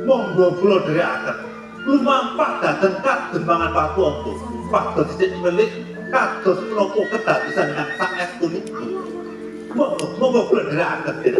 Monggo kula dherekaken lumampah dhateng kagem mangan patompo pados sithik melik kados menapa kedadosan ingkang saestunipun monggo kula dherekaken.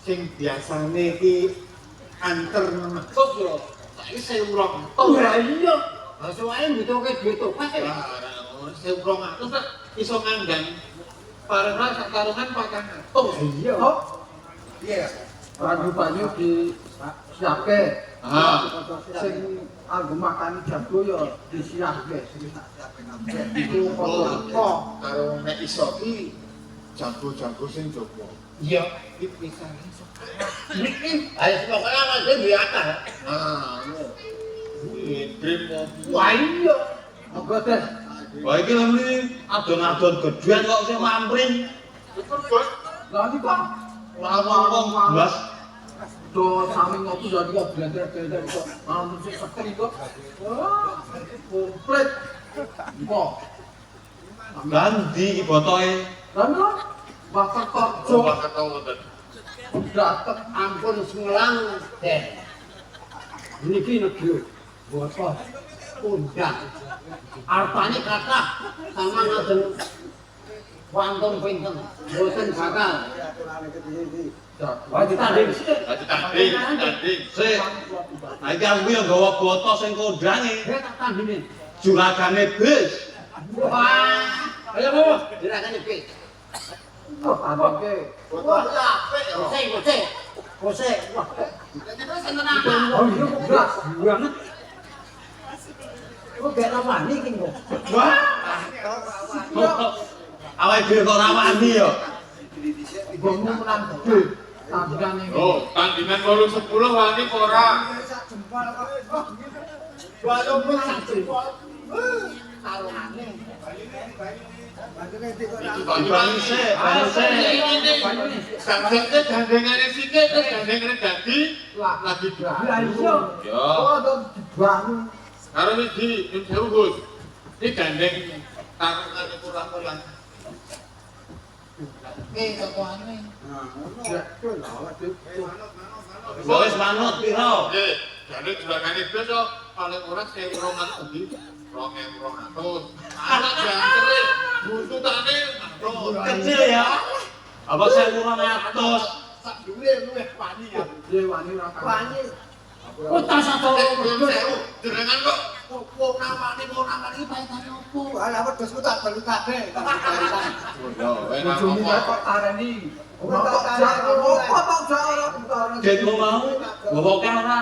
Sing biasane iki anter metu yo saiki 1.200. Lah iya. Lah soalnya butuhke duit topas ya. 1.200 tak iso ngandang parengan sakarungan 400. Iya. Iya. Banyu-banyu di siapke. Sing anggo makan jago yo disiapke sing tak siapke kabeh. Iku apa karo nek iso ki jago-jago sing jowo. Iya, iki pisane sok. iki ayo pokoke ana dhewe di atas. Dream Wah iya. Monggo Des. Wah iki lho adon-adon gedhean kok sing mampring. Bos, Lah iki kok Wong blas do sami ngopi jadi kok blender-blender kok anu sing sekel kok. Wah, komplit. Kok ganti iki botoke. Lan bakal kerja dateng ampun semelang deh. Niki negeri botol undang. Artane kata sama ngajeng wonten pinten boten bakal. Wah ditanding sik. Ditanding. Sik. Iki aku yo nggawa botol sing kondange. Tak tandingin. Juragane bis. Wah, ayo Dirangane piye? Wah, tandingke. Botol apik ya. Gose. Wah. Terus seneng apa? Oh, iya kok belas banget. Kok gak rawani iki kok. Wah. Awake dhewe kok rawani yo. Gonmu menang gede. Tandingan ini. Oh, tandingan 8-10 wani ora. Walaupun jempol. Tarungane. Banyu sik. Gandengnya gandengane sikit terus gandengane dadi lagi Lah dua. iya. Ya. Oh, to dibangun. Karo iki nyun sewu Gus. Iki gandeng tarungane kurang-kurang. Tokoane. Ya, itu lah awak dhewe. Wis manut piro? Nggih, jane juragane biasa paling ora 1.200 endi 2.200. Anak jangkrik buntutane Kecil ya. Apa 1.200? Sak dhuwure luwih wani ya. Dia wani ora Wani. Oh, tas atau nyun sewu jenengan kok Wong namane iki paitane opo? Ala wedhusku tak beli kabeh. yo enak bojomu apa. kok tareni. Ora Kok tak jak tareni. kok tak jak ora utara. Dekmu mau gowoke ora?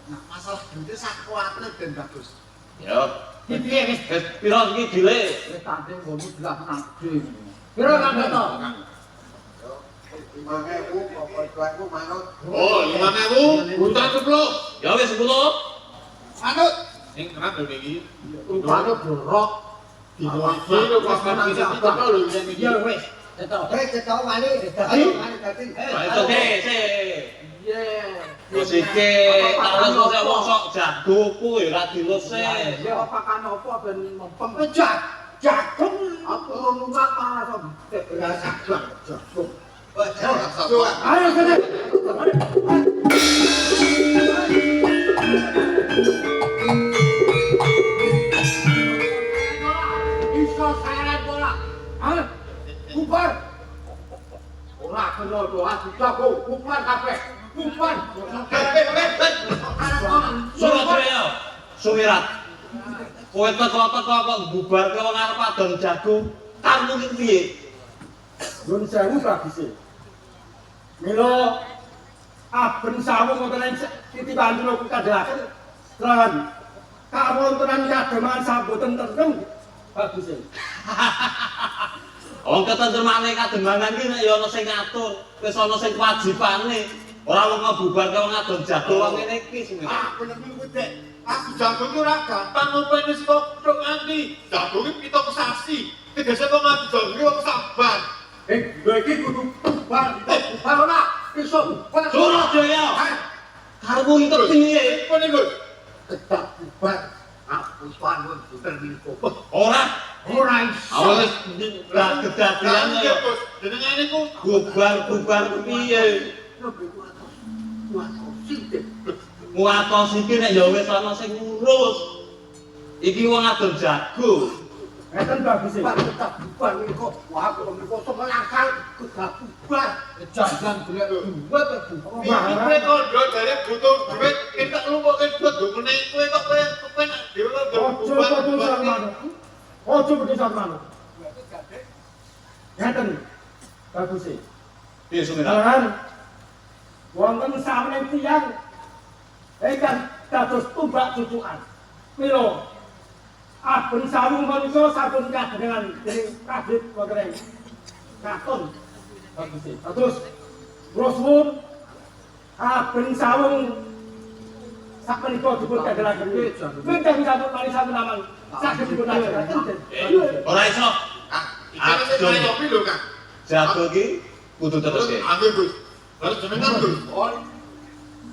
Nah, masalah duit sak kuatne ben bagus. Yo. Piye wis piro iki dile? Wis tanding gonmu belas menang gede. Piro Kang Beto? 5.000 pokok tuaku manut. Oh, 5.000 buta 10. Ya wis 10. Manut. Sing kena dene iki. Rupane dorok. Dino iki lho pas kan iki cocok lho iki. Ya wis. Beto. Cetok wani. Ayo wani dadi. Itu sik. Ye. Terus iki terus kok wong sok jago ku ya ora diluse. Ya apa kan apa ben mempem. Jagung. Aku numpak malah sok. Ya jagung. Jagung. Ayo kene. Iso seret bola. Ayo. Bubar. Ora kena doa dijago, bubar kabeh. Bubar. Surabaya. Sumirat. Kowe teko-teko kok bubarke wong arep adon jago. Kamu iki piye? Nun sewu bagise. Milo aben sawu ngoten Siti Bantul kadhaken. Lan kawontenan kademan samboten tentrem bagise. Wong ketentremane kademangan iki nek ya ana sing ngatur, wis ana sing kewajibane. Ora wong ngebubarke wong adon jago wong ngene iki Sumirat. Bener kuwi Dek. Aku jago iki ora gampang ngopeni saka kucuk nganti. Jago iki pita kesasi. Tegese kok mati jago iki wong sabar. Lha iki kudu bubar, bubar ora iso bubar. Surabaya. Karepmu iki kepiye? Pene Gus. Tetap bubar. Aku panun terminko. Ora Ora iso. awes lah kedadian Lah ya. Gus, jenengan niku Bubar piye? Muatos iki nek ya wis ana sing ngurus. Iki wong adon jago. Ngeten bagise. Tetap bubar iki kok. Wah, kok kosong langkah tetap bubar. Jajan golek duit Kowe kondo dari butuh duit, kita lumpuhke duit dukune kowe kok kowe kepenak dhewe kok Ojo keputusan manuk. Ojo keputusan manuk. Ngeten bagise. Piye Sumirat? Lan wonten sawening tiyang ingkang dados tumbak cucukan. Mila aben sawu menika sampun kadengan dening Kadit wonten katon bagise. Terus kula suwun aben sawu sakmenika dipun kadelaken. Pinten sampun mari sampun aman. Saged dipun ajaraken. Ora iso. Iki sing kaya ngopi lho, Kang. Jago iki kudu teruske. Ambil Gus. Lalu jenengan Gus.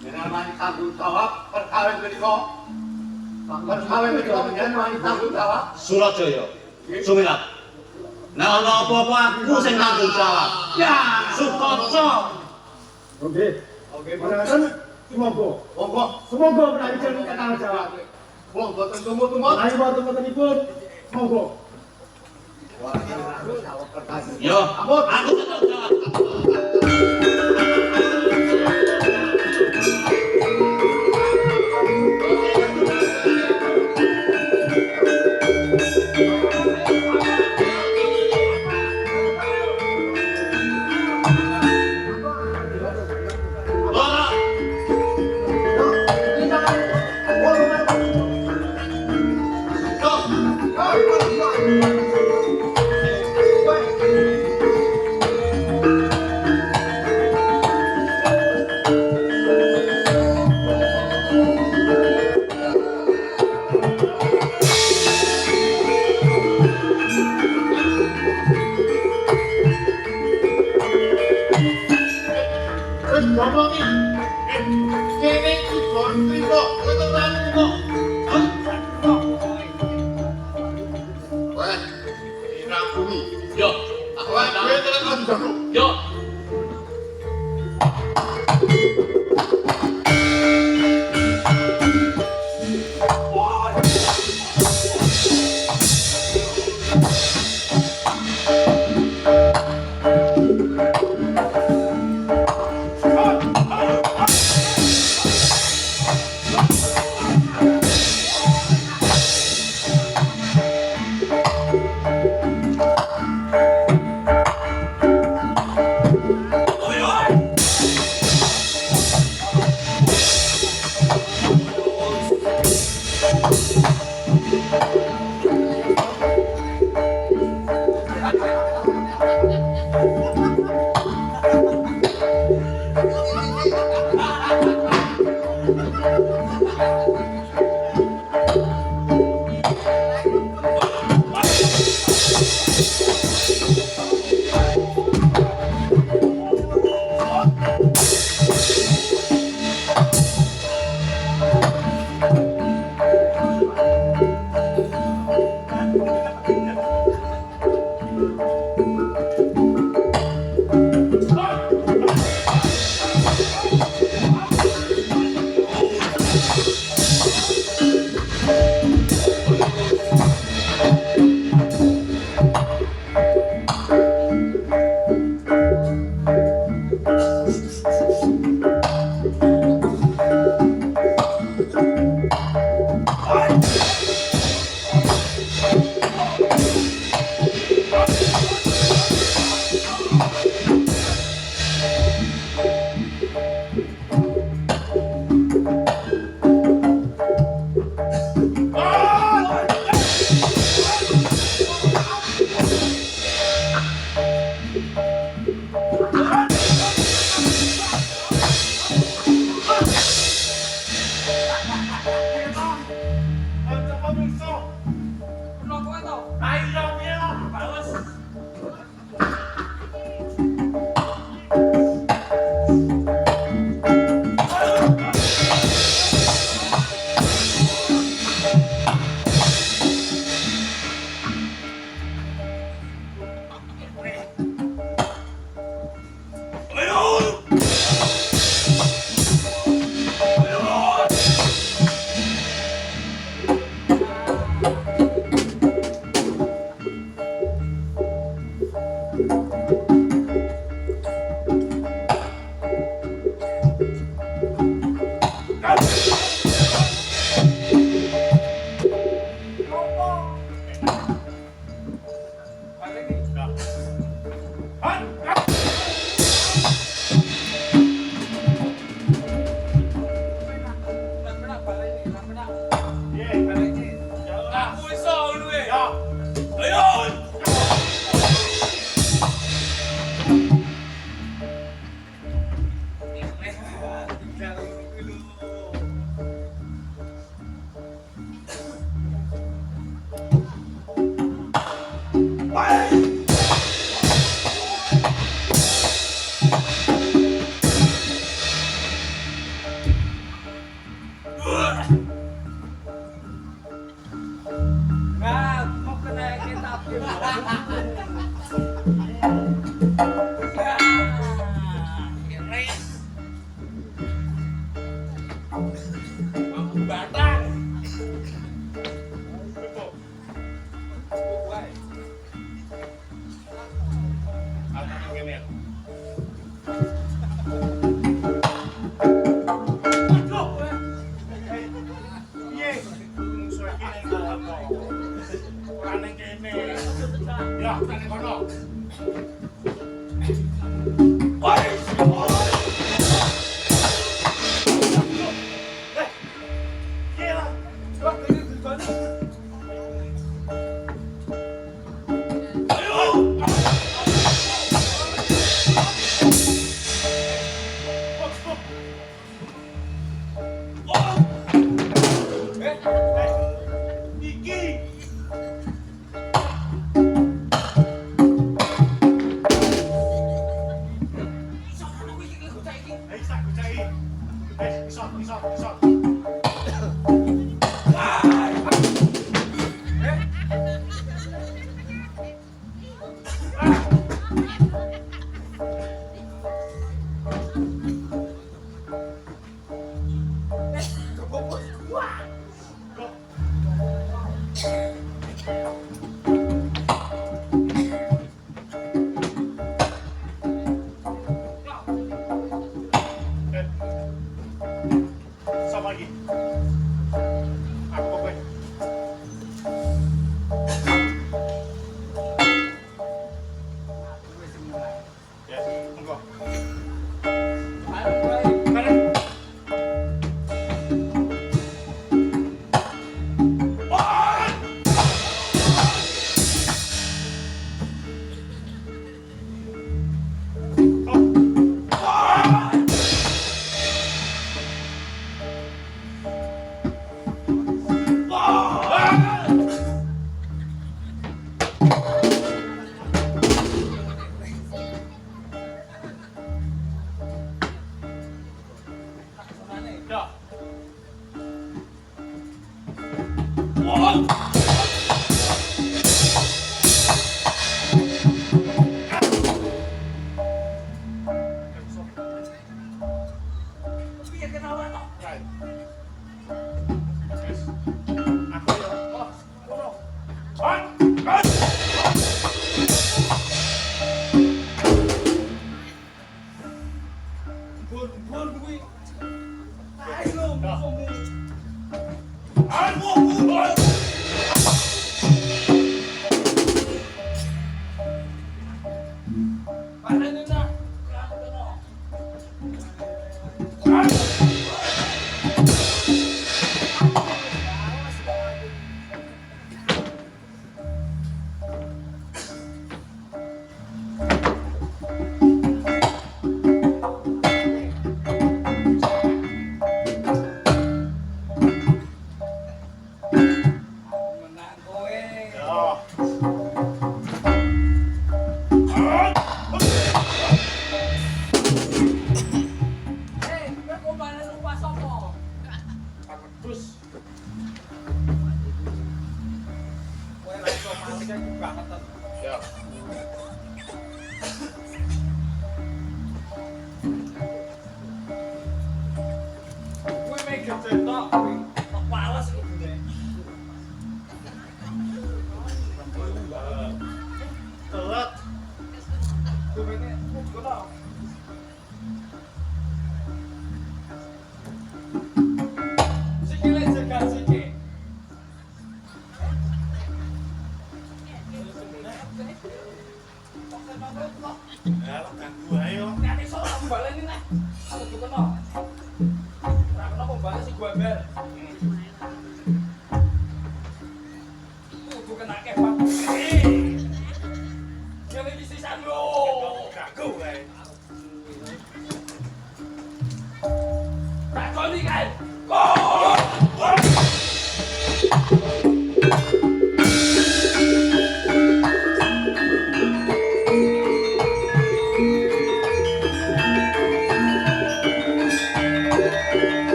Dengan mani tanggung jawab perkawin menika. Perkawin menika dengan mani tanggung jawab. Surabaya. Sumirat. Nek ana apa-apa aku sing tanggung jawab. Ya, Sukoco. Oke. Oke, panjenengan sumangga. Monggo. Sumangga menawi jeneng tanggung jawab. Wong boten tumut-tumut. Menawi wonten-wontenipun monggo. Yo, aku tanggung jawab. Weh, irang bumi. Yo, aku Weh, ada. gue tidak akan jago. Yo.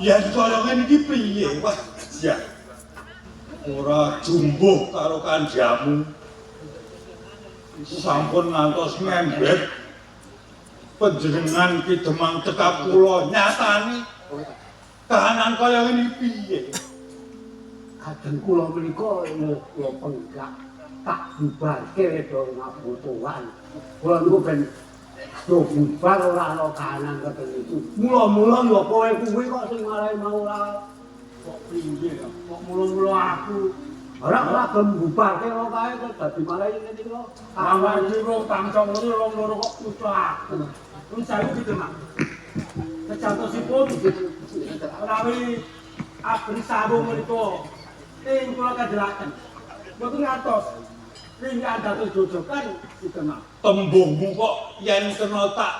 Ya tolongan iki piye, Wah, ya. Ora jumbuh karo kanjamu. Sampun ngantos ngembet. Panjenengan ki demang cekap kula nyatani. Kahanan kaya ngene piye? Kadang kula menika ya penggak tak bubarke do ngabutuhan. Kula niku ben do bubar ora ana kahanan keten iki. Mula-mula ya kowe kuwi kok sing marai mau ora kok piye ya? Kok mula-mula aku ora gelem bubarke kok kae kok dadi marai ngene iki kok. Awak iki wong tangcong ngono loro kok pucak. Terus saya gitu mak. Kecantosipun menawi abri sabung menika ing kula kadelaken. Mboten ngantos ing dados jojokan gitu mak. Tembungmu kok yen kena tak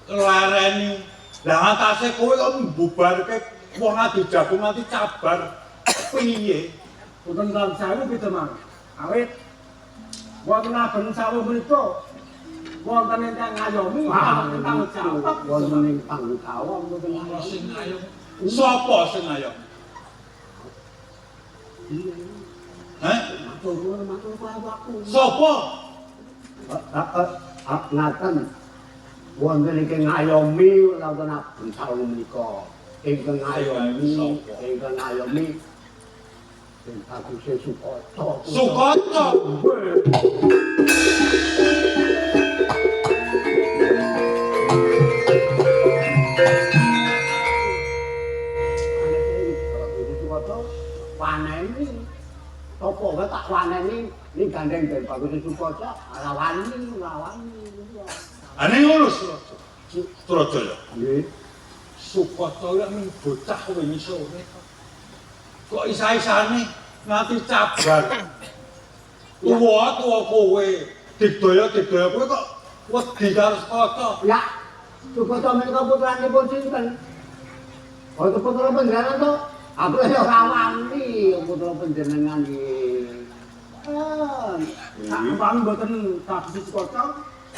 lareni. Lah atase kowe kok mbubarke wong adu jagung nganti cabar. Piye? Mboten kan sawu gitu mak. Awit wonten abri sabung menika wonten ingkang ngayomi wonten tanggung jawab wonten ing tanggung jawab mboten Ono sing ayo. Sapa sing ayo? Hah? matur aku. Sapa? Ngaten wonten ingkang ngayomi wonten abang saung menika ingkang ngayomi sing baguse Sukoco. Sukoco. Waneni apa wae tak waneni ning gandeng ben bagus Sukoco rawani. Ane ngono Surajaya. Nggih. Sukoco ya mung bocah wingi sore. Kok isa-isane nganti cabar. Tuwa kowe. Digdaya kowe kok Wedi karo Sukoco. Ya, Sukoco menika putranipun sinten? Oh, putra panjenengan to? Aku ya ora wani putra panjenengan iki. Sak umpami mboten bagus Sukoco,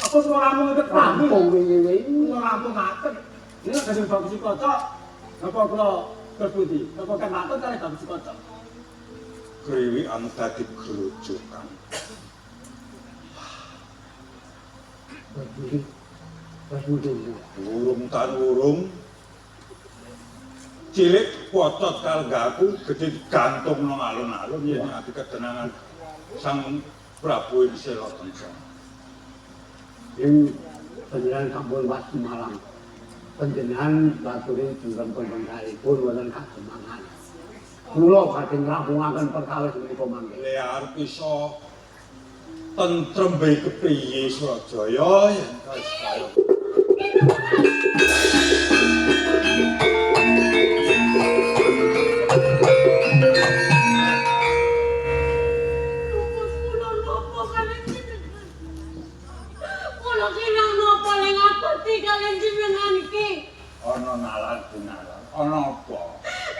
apa suaramu ngendhet kami? Rampung wingi-wingi. Kula rampung ngaten. Ini gading bagus Sukoco. Napa kula kepundi? Napa kan matur kali bagus Sukoco? kriwi anu dadi grojokan. Urung cilik pocot kalgaku gede gantung nang alun-alun yen ati ketenangan Sang Prabu Insela Kencana. Ing panjenengan sampun wasi Malang. Panjenengan baturi dinten pendengaripun wonten kasemangan. Kula badhe ngrampungaken perkawis menika mangke. Le arep iso tentrem bae kepriye Surajaya yen kaya ana nalar gunalan ana apa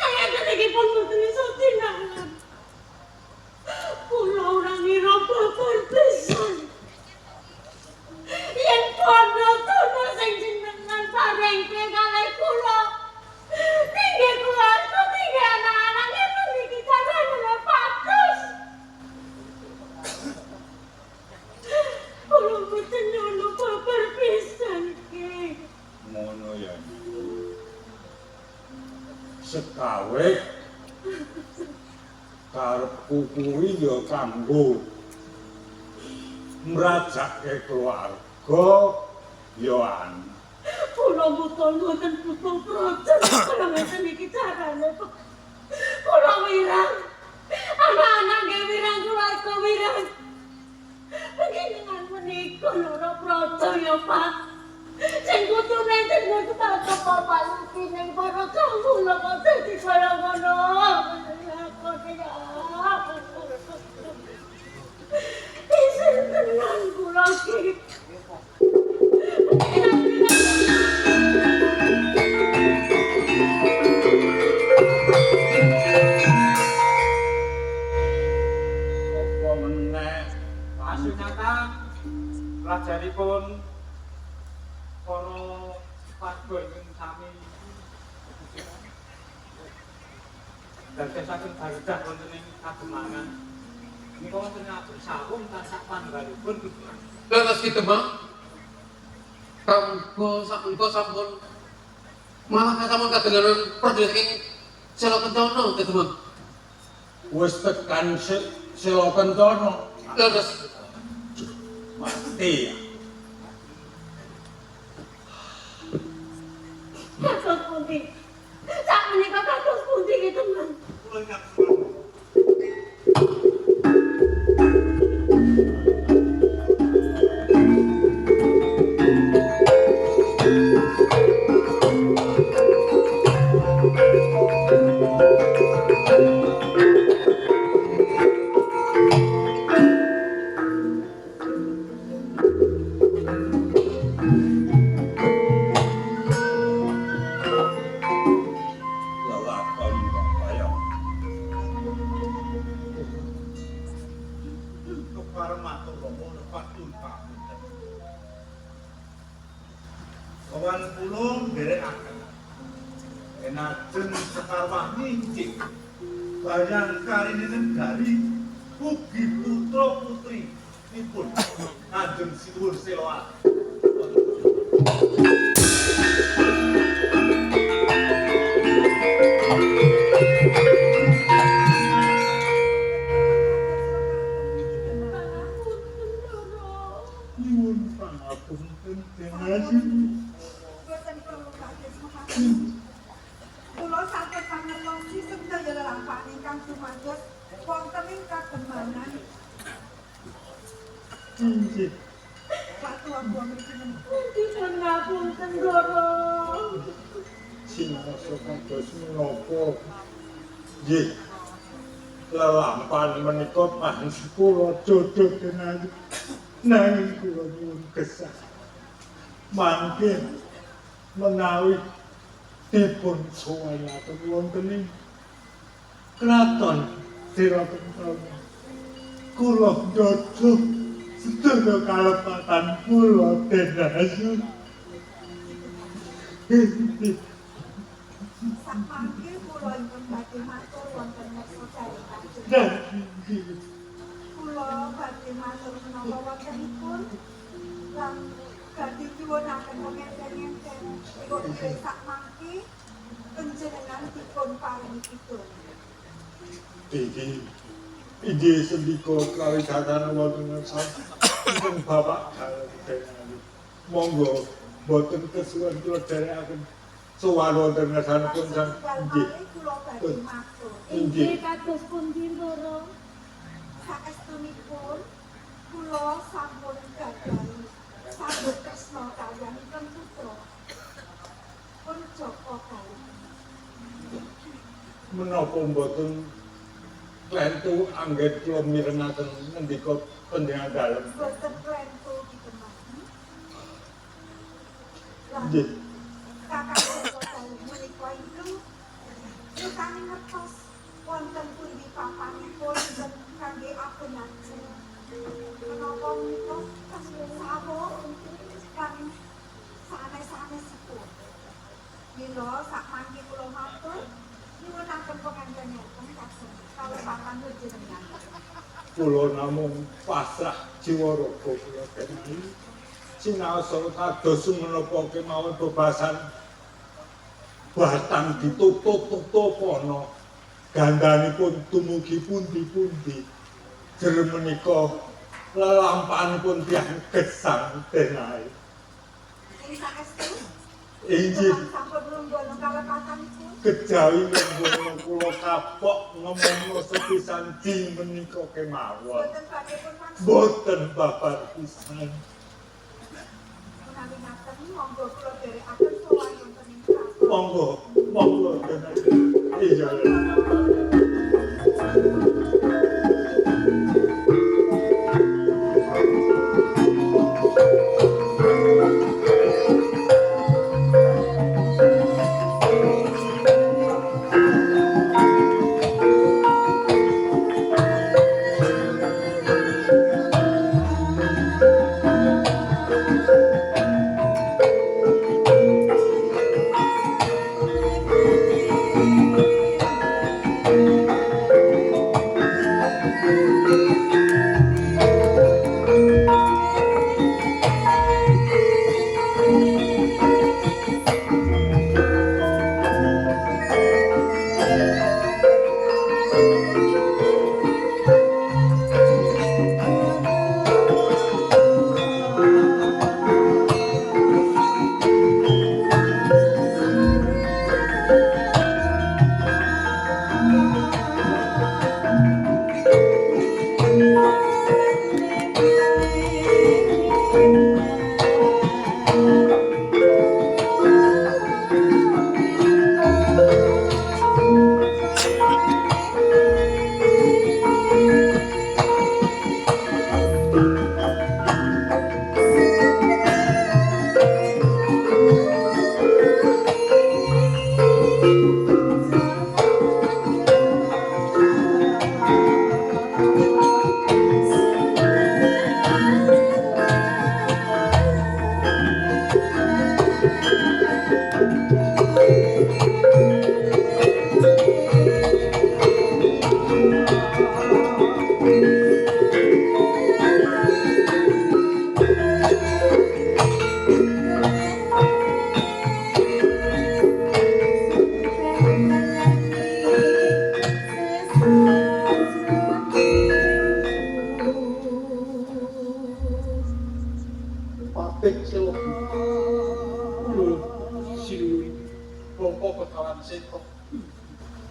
Kaya iki pun mboten iso dinalar. Kula ora ngira babar pisan. Yen kono sing jenengan parengke kalih kula. Tinggal keluarga, tinggal anak-anak itu niki carane bagus. Kula mboten nyono babar pisan iki. ngono ya. Sekawe karepku kuwi ya kanggo mrajakke keluarga ya anak. Kula mboten butuh protes kula ngeten iki carane. Kula wirang. Anak-anak nggih wirang keluarga wirang. Panjenengan menika ora protes ya, Pak. Sing kutune jeneng kata bapak iki ning para kamu lho kok dadi kaya ngono. Isin tenan kula iki. Apa meneh Pasunatan rajanipun para pagon sami dadosaken bardah wonten ing kademangan menika wonten ngatur sawung tansah panjenenganipun Leres Kidemang, Pramuka sampun malah sampun kadengaran perjuangan saking Sela Kencana Kidemang. wis tekan Sela Kencana Leres mati ya. Kados pundi? Sak menika kados pundi ki teman? Lelakon kok kaya nderekaken. Enajen sekarwan nyincik bayang karinenen dari ugi putra putri nipun Kanjeng Sinuwun Seloan. Nyuwun pangapunten Denasi. Boten perlu kaget kula saged pangertosi sedaya lelampahan ingkang dumados wonten ing kademanan. Injih. Watu abu mriki Dipun ngapunten Ndoro. Sinasa kados menapa? Nggih. Lelampahan menika panjenengan kula jodoh Denasi. Nanging kula nyuwun gesah. Mangke menawi dipun sowayaken wonten ing kraton Sirakarta. Kula jodoh sedaya kalepatan kula Denasi. samangke kula ingkang badhe matur wonten meksa caritaken. Dan Kula badhe matur menawa wontenipun lan badhe nyuwunaken pengenten-enten kula dherek sakmangke panjenengan dipun paringi pitutur. Iki sendika kawigatana wonten sampun Bapak Kalendeni. Monggo boten kesuwen kula dherekaken sowan wonten ngarsanipun sang inggih. Kula badhe matur. Inggih kados pundi Ndoro? Saestunipun kula sampun gadahi sabuk tresna kaliyan ingkang putra pun Joko kali. Menapa mboten klentu anggen kula mirengaken ngendika panjenengan dalem. Boten klentu ditemani. Nggih. Kakang Joko kali menika itu yusani ngertos wonten pundi papanipun dan kangge apun lajeng. Menapa menika sawuh kan sanes-sanesipun. Mila sakmangke kula matur nyuwunaken pengantenen kagem kalepatan panjenengan. Kula namung pasrah jiwa raga kula kenali. Sinaosa kados menapa kemawon bebasan batang ditutup-tutup ana gandhanipun dumugi pundi-pundi. Jer menika lelampahanipun tiyang gesang tenae. Ing saestu Injih sampun lungguh kalepatanipun. kejawi mengkono kula kapok ngomong sepisan di menika kemawon. Boten badhe pun maksud Boten babar pisan. menawi ngaten monggo kula dherekaken sowan wonten ing kraton. Monggo tenan. Iya. Pabrik Silo Kulo Sinuwun Bapa Begawan Seto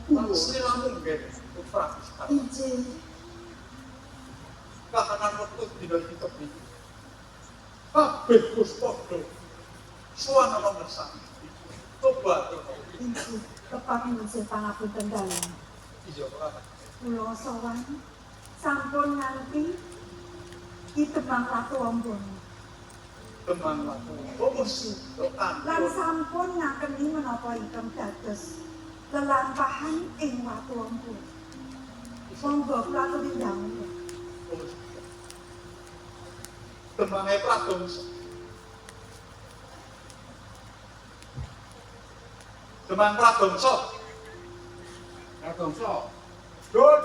Kulo Siramu nggih putra Sekar Injil. kahanan wektu dina ditepi kabeh puspada suwana ngersani coba Injil. Kepamun sing pangapunten dalem. iya ora Kula sowan sampun nganti ditebang Ratu Ambon. demang laku apa sudokan Lan sampun ngakeni menapa ingkang dados lelampahan ing Watu Ambon. Monggo kula aturi ndamel. demange pradongsa demang pradongsa Kadongso. Dun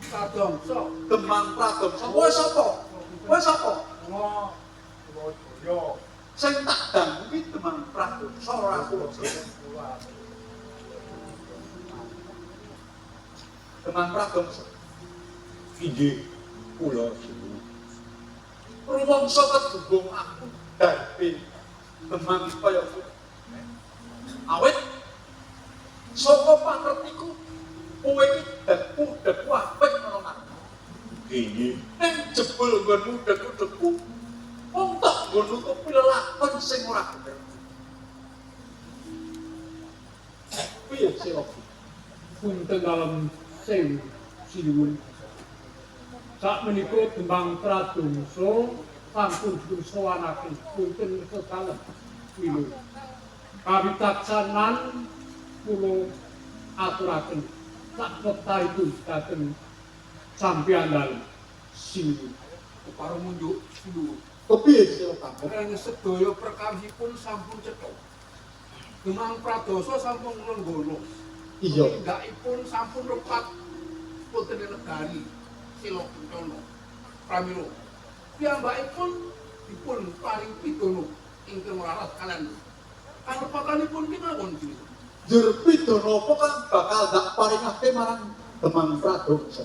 Kadongso. demang pradongsa kowe sapa kowe sapa Ngo. Yo. sing tak dangu iki demang pradongsa ora kula demang pradongsa Inggih kula Sinuwun. rumangsa kedubung aku dadi demang kaya kuwi awit saka pangertiku kowe iki dekku apik menawa Inggih ning jebul nggonmu dekku wong tak nggon nutupi lelakon sing ora bener piye sira Punten dalem sewu Sinuwun. Sakmenika tembang pradongsa sampun dipun sowanaken punten sekalem mila kawicaksanan kula aturaken sak wektaipun dhateng sampeyan dalem Sinuwun. Keparo munjuk dulu. kepiye sira kabeh Karena sedaya perkawihipun sampun cetha. Demang pradosa sampun nglenggono. iya Tindakipun sampun repat putri negari Silo Kencana. Pramila piyambakipun dipun paring pidana ingkang laras kalian. Karepatanipun kemawon sih. jur pidana apa kan bakal dak paringake marang demang pradongsa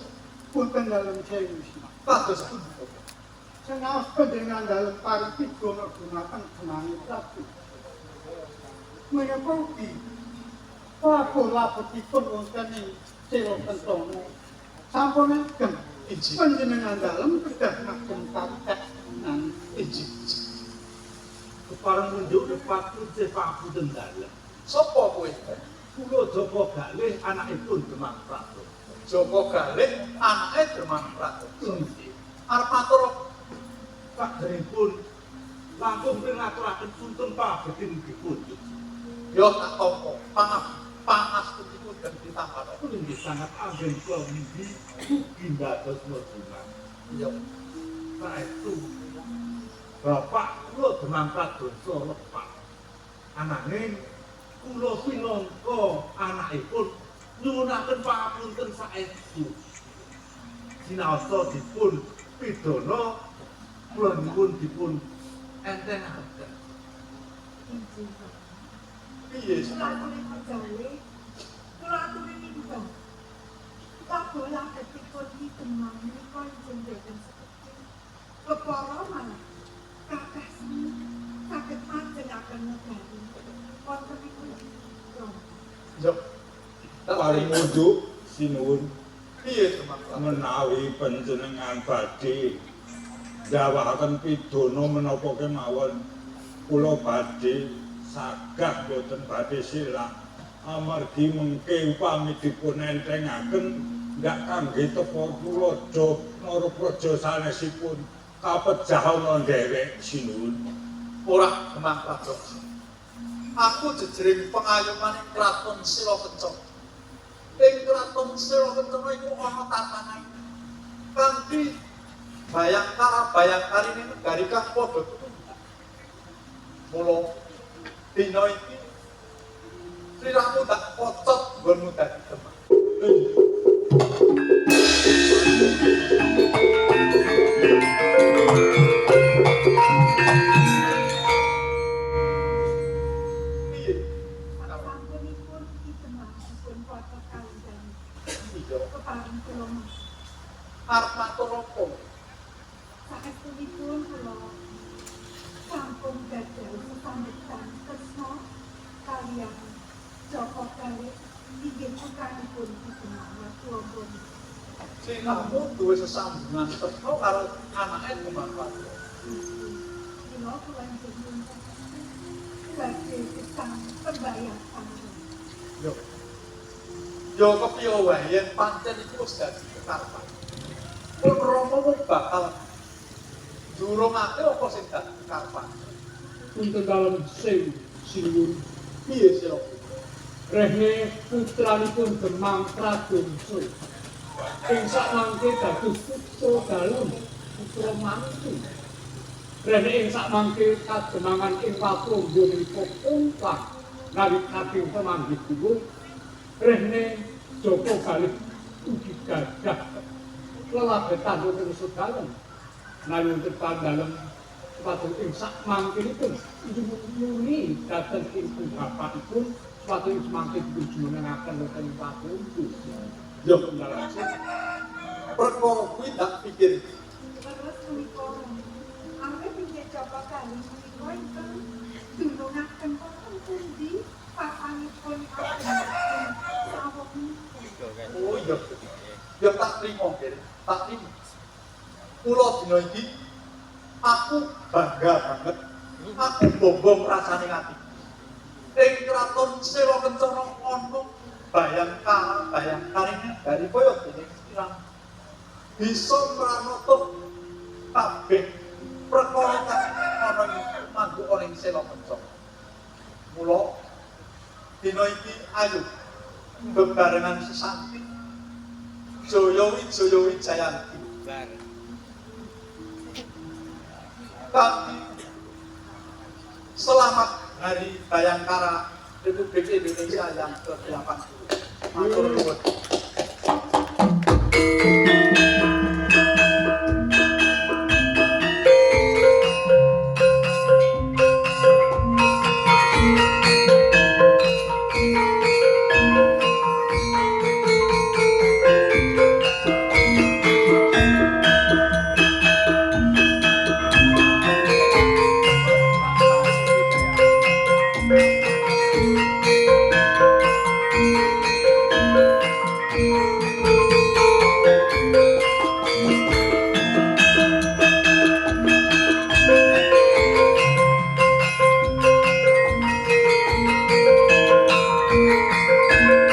Punten dalem sewu kados pundi Sengaos panjenengan dalem paring pidana gunaken gunane Prabu. Menapa ugi lapetipun wonten ing Silo Kencana sampun ageng injil panjenengan dalem kedah ngagem kathah nan injil kepareng munjuk nepatu sepapunten dalem. sapa kowe Kula Joko Galih anakipun Demang Pradongsa. Joko Galih anake demang pradongsa Inggih. arep matur Sakderengipun langkung ngaturaken suntun pabedhin dipunjuk. yo tak tampa pangastuniku dan ditambah Kula inggih sangat anggen kula niki ugi dados mojunan. yo Saestu Bapak kula Demang Pradongsa lepat. Ananging kula pinangka anakipun nyuwunaken pangapunten saestu. Sinaosa dipun pidana kula nyuwun dipun entenaken. Injil. piye Kula aturi pegawai. Kula aturi nimbang. Kabolah ketika ditemang menika injil boten seperti kepara malah kathah sami saged majengaken negari. Wonten ing yo Paring munjuk Sinuwun piye demang menawi panjenengan badhe ndawahaken pidana menapa kemawon kula badhe sagah boten badhe silak amargi mengke upami dipun entengaken ndak kangge tepa kula mara praja sanesipun kapejah ana nderek Sinuwun. ora demang pradongsa aku jejering pengayomaning kraton Silo Kencana ing kraton Silo Kencana iku ana tatanan kanthi bayangkarine negari kang padha tuwa mula dina iki Sliramu tak kocok nggonmu dadi Demak. Piye? Sasampunipun Ki Demang dipun foto kaliyan Iya, kepareng kula Mas. arep matur apa? Saestunipun kula sampun gadhah sesambetan tresna kaliyan Joko Kalih inggih putranipun Ki Demang Watuampun. Sliramu duwe sesambungan tresna karo anake Demang Patra. Kula kulanjeng nyuwun badhe gesang pembayar panggung. Yo kepiye wae yen pancen iku wis dadi kekarepan. Pun Rama bakal durungake apa sing dadi kekarepan. Punten dalem sing sinuwun Piye sira? rehne putranipun Demang Pradongso ing sakmangke dados putra dalem putra mantu rehne ing sakmangke kademangan ing Watrangga menika ungkang nalika saking pemanggih kulo rehne Joko Kalih ugi gadah lelabetan wonten sedalem nalika tepan dalem suatu ing sakmangkenipun nyuni dateng ing bapakipun suatu ing semangke dipunjumenengaken wonten ing Watrangga. Yo Ndalasen perkara kuwi tak pikir. Terus menika angge pinggir Joko Kalih menika ingkang dunungaken wonten pundi papanipun ageng saweg menika. Oh iya. Yo tak trimo, Ger. Tak trimo. Kula dina iki aku bangga banget. Aku bombong rasane ati. Ing kraton Sewa Kencana ana bayang-bayang dari koyo dene kirang bisa mranata kabeh perkara kang ana ing mangguk ana ing Sewa Kencana. Mula dina iki ayo bebarengan sesanti Jaya Wijayanti kanthi selamat Hari Bayangkara Republik Indonesia yang ke-80. Matur nuwun.